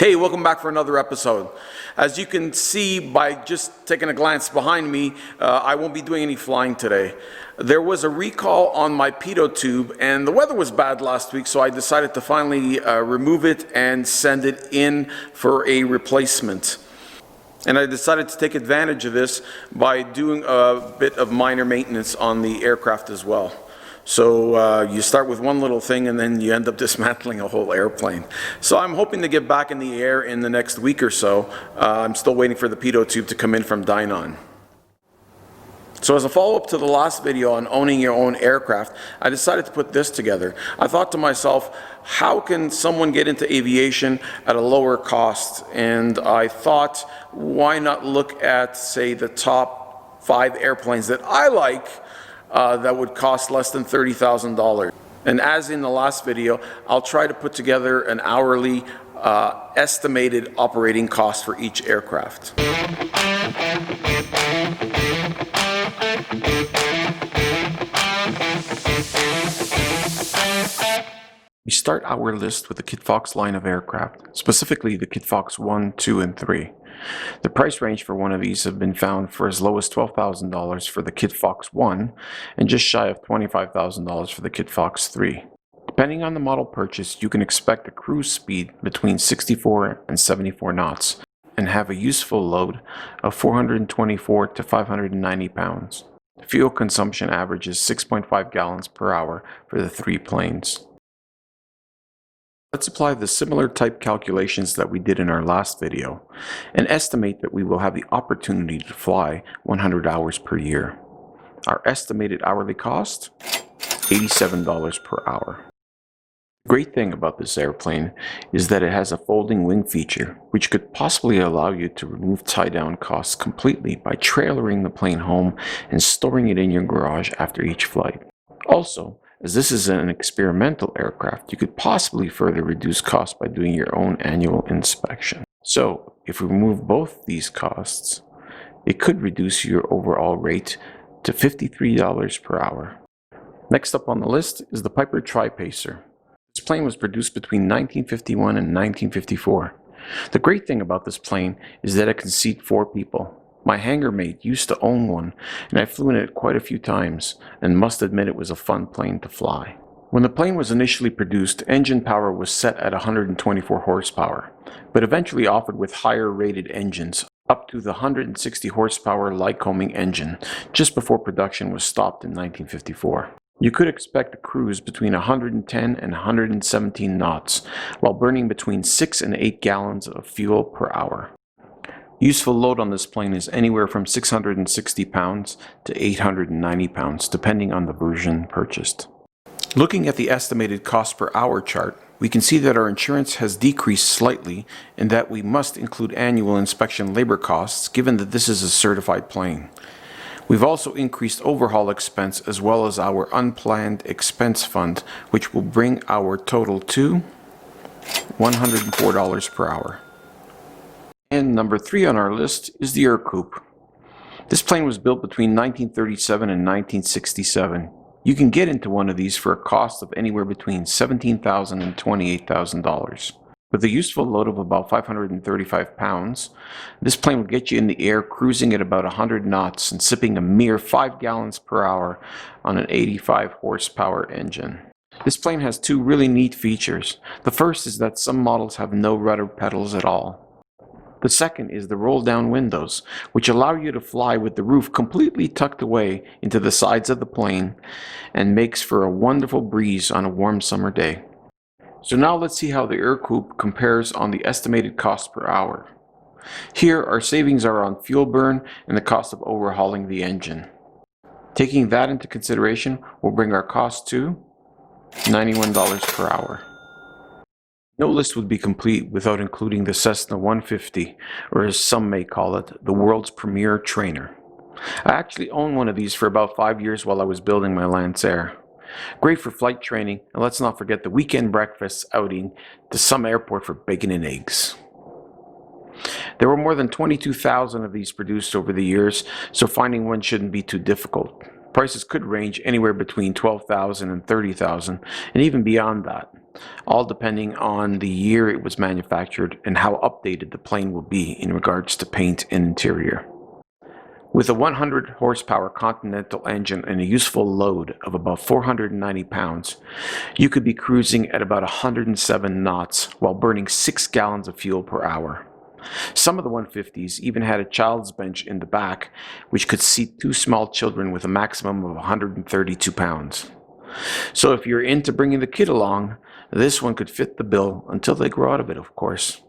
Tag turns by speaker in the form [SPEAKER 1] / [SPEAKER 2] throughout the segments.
[SPEAKER 1] Hey, welcome back for another episode. As you can see by just taking a glance behind me, I won't be doing any flying today. There was a recall on my pitot tube and the weather was bad last week, so I decided to finally remove it and send it in for a replacement. And I decided to take advantage of this by doing a bit of minor maintenance on the aircraft as well. So you start with one little thing and then you end up dismantling a whole airplane. So I'm hoping to get back in the air in the next week or so. I'm still waiting for the pitot tube to come in from Dynon. So as a follow-up to the last video on owning your own aircraft, I decided to put this together. I thought to myself, how can someone get into aviation at a lower cost? And I thought, why not look at, say, the top 5 airplanes that I like that would cost less than $30,000. And as in the last video, I'll try to put together an hourly estimated operating cost for each aircraft. We start our list with the Kitfox line of aircraft, specifically the Kitfox 1, 2, and 3. The price range for one of these have been found for as low as $12,000 for the Kitfox 1 and just shy of $25,000 for the Kitfox 3. Depending on the model purchased, you can expect a cruise speed between 64 and 74 knots and have a useful load of 424 to 590 pounds. Fuel consumption averages 6.5 gallons per hour for the 3 planes. Let's apply the similar type calculations that we did in our last video and estimate that we will have the opportunity to fly 100 hours per year. Our estimated hourly cost? $87 per hour. The great thing about this airplane is that it has a folding wing feature, which could possibly allow you to remove tie-down costs completely by trailering the plane home and storing it in your garage after each flight. Also, as this is an experimental aircraft, you could possibly further reduce costs by doing your own annual inspection. So, if we remove both these costs, it could reduce your overall rate to $53 per hour. Next up on the list is the Piper Tri-Pacer. This plane was produced between 1951 and 1954. The great thing about this plane is that it can seat 4 people. My hangar mate used to own one, and I flew in it quite a few times, and must admit it was a fun plane to fly. When the plane was initially produced, engine power was set at 124 horsepower, but eventually offered with higher rated engines, up to the 160 horsepower Lycoming engine, just before production was stopped in 1954. You could expect a cruise between 110 and 117 knots, while burning between 6 and 8 gallons of fuel per hour. Useful load on this plane is anywhere from 660 pounds to 890 pounds, depending on the version purchased. Looking at the estimated cost per hour chart, we can see that our insurance has decreased slightly and that we must include annual inspection labor costs, given that this is a certified plane. We've also increased overhaul expense as well as our unplanned expense fund, which will bring our total to $104 per hour. And number 3 on our list is the Coupe. This plane was built between 1937 and 1967. You can get into one of these for a cost of anywhere between $17,000 and $28,000. With a useful load of about 535 pounds, this plane will get you in the air cruising at about 100 knots and sipping a mere 5 gallons per hour on an 85 horsepower engine. This plane has 2 really neat features. The first is that some models have no rudder pedals at all. The second is the roll-down windows, which allow you to fly with the roof completely tucked away into the sides of the plane and makes for a wonderful breeze on a warm summer day. So now let's see how the Coupe compares on the estimated cost per hour. Here, our savings are on fuel burn and the cost of overhauling the engine. Taking that into consideration will bring our cost to $91 per hour. No list would be complete without including the Cessna 150, or as some may call it, the world's premier trainer. I actually owned one of these for about 5 years while I was building my Lancer. Great for flight training, and let's not forget the weekend breakfast outing to some airport for bacon and eggs. There were more than 22,000 of these produced over the years, so finding one shouldn't be too difficult. Prices could range anywhere between $12,000 and $30,000, and even beyond that. all depending on the year it was manufactured and how updated the plane will be in regards to paint and interior. With a 100 horsepower Continental engine and a useful load of about 490 pounds, you could be cruising at about 107 knots while burning 6 gallons of fuel per hour. Some of the 150s even had a child's bench in the back, which could seat 2 small children with a maximum of 132 pounds. So if you're into bringing the kid along, this one could fit the bill until they grow out of it, of course.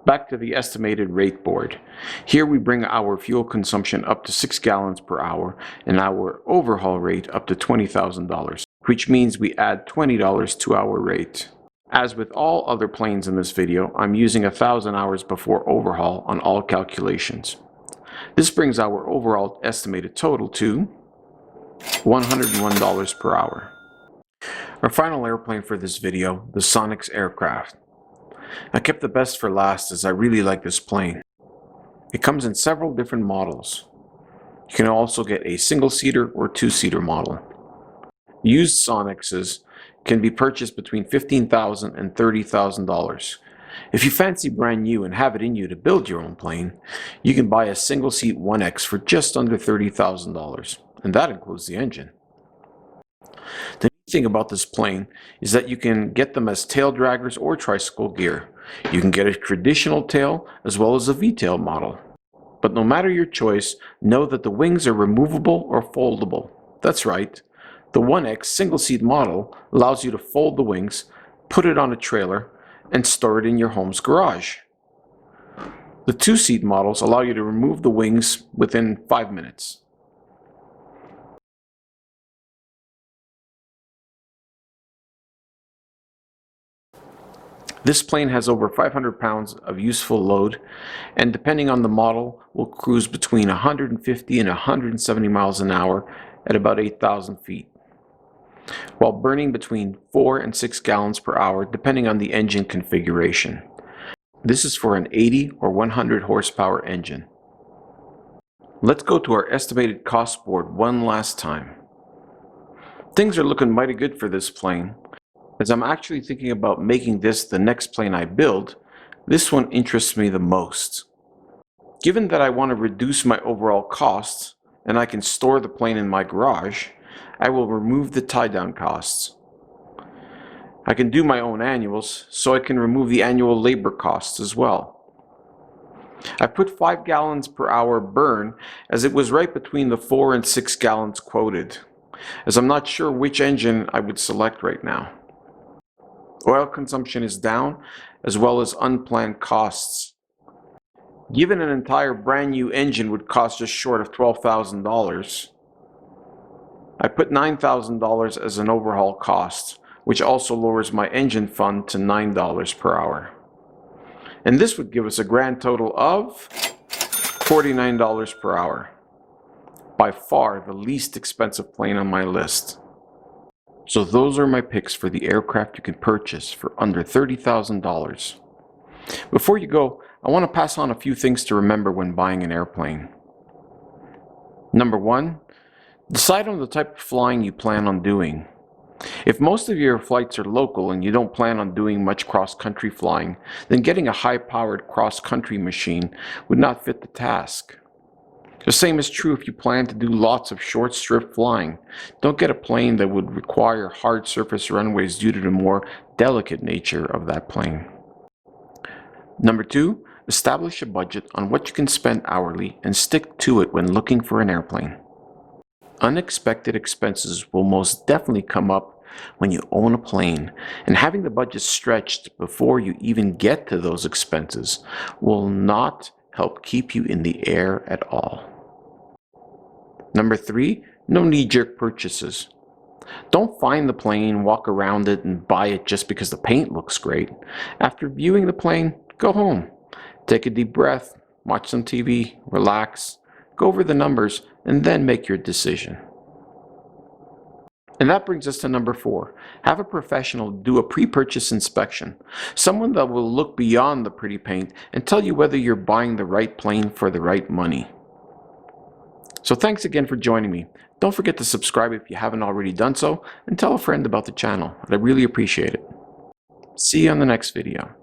[SPEAKER 1] Back to the estimated rate board. Here we bring our fuel consumption up to 6 gallons per hour and our overhaul rate up to $20,000, which means we add $20 to our rate. As with all other planes in this video, I'm using 1,000 hours before overhaul on all calculations. This brings our overall estimated total to $101 per hour. Our final airplane for this video, the Sonix Aircraft. I kept the best for last as I really like this plane. It comes in several different models. You can also get a single-seater or two-seater model. Used Sonixes can be purchased between $15,000 and $30,000. If you fancy brand new and have it in you to build your own plane, you can buy a single-seat 1X for just under $30,000, and that includes the engine. The neat thing about this plane is that you can get them as tail draggers or tricycle gear. You can get a traditional tail as well as a V-tail model. But no matter your choice, know that the wings are removable or foldable. That's right. The 1X single-seat model allows you to fold the wings, put it on a trailer, and store it in your home's garage. The two-seat models allow you to remove the wings within 5 minutes. This plane has over 500 pounds of useful load, and depending on the model, will cruise between 150 and 170 miles an hour at about 8,000 feet, while burning between 4 and 6 gallons per hour depending on the engine configuration. This is for an 80 or 100 horsepower engine. Let's go to our estimated cost board one last time. Things are looking mighty good for this plane. As I'm actually thinking about making this the next plane I build, this one interests me the most. Given that I want to reduce my overall costs, and I can store the plane in my garage, I will remove the tie-down costs. I can do my own annuals, so I can remove the annual labor costs as well. I put 5 gallons per hour burn as it was right between the 4 and 6 gallons quoted, as I'm not sure which engine I would select right now. Oil consumption is down, as well as unplanned costs. Given an entire brand new engine would cost just short of $12,000, I put $9,000 as an overhaul cost, which also lowers my engine fund to $9 per hour. And this would give us a grand total of $49 per hour. By far the least expensive plane on my list. So those are my picks for the aircraft you can purchase for under $30,000. Before you go, I want to pass on a few things to remember when buying an airplane. Number 1, decide on the type of flying you plan on doing. If most of your flights are local and you don't plan on doing much cross-country flying, then getting a high-powered cross-country machine would not fit the task. The same is true if you plan to do lots of short strip flying. Don't get a plane that would require hard surface runways due to the more delicate nature of that plane. Number 2, establish a budget on what you can spend hourly and stick to it when looking for an airplane. Unexpected expenses will most definitely come up when you own a plane, and having the budget stretched before you even get to those expenses will not help keep you in the air at all. Number 3, no knee-jerk purchases. Don't find the plane, walk around it, and buy it just because the paint looks great. After viewing the plane, go home. Take a deep breath, watch some TV, relax, go over the numbers, and then make your decision. And that brings us to number 4. Have a professional do a pre-purchase inspection. Someone that will look beyond the pretty paint and tell you whether you're buying the right plane for the right money. So thanks again for joining me. Don't forget to subscribe if you haven't already done so, and tell a friend about the channel. I really appreciate it. See you on the next video.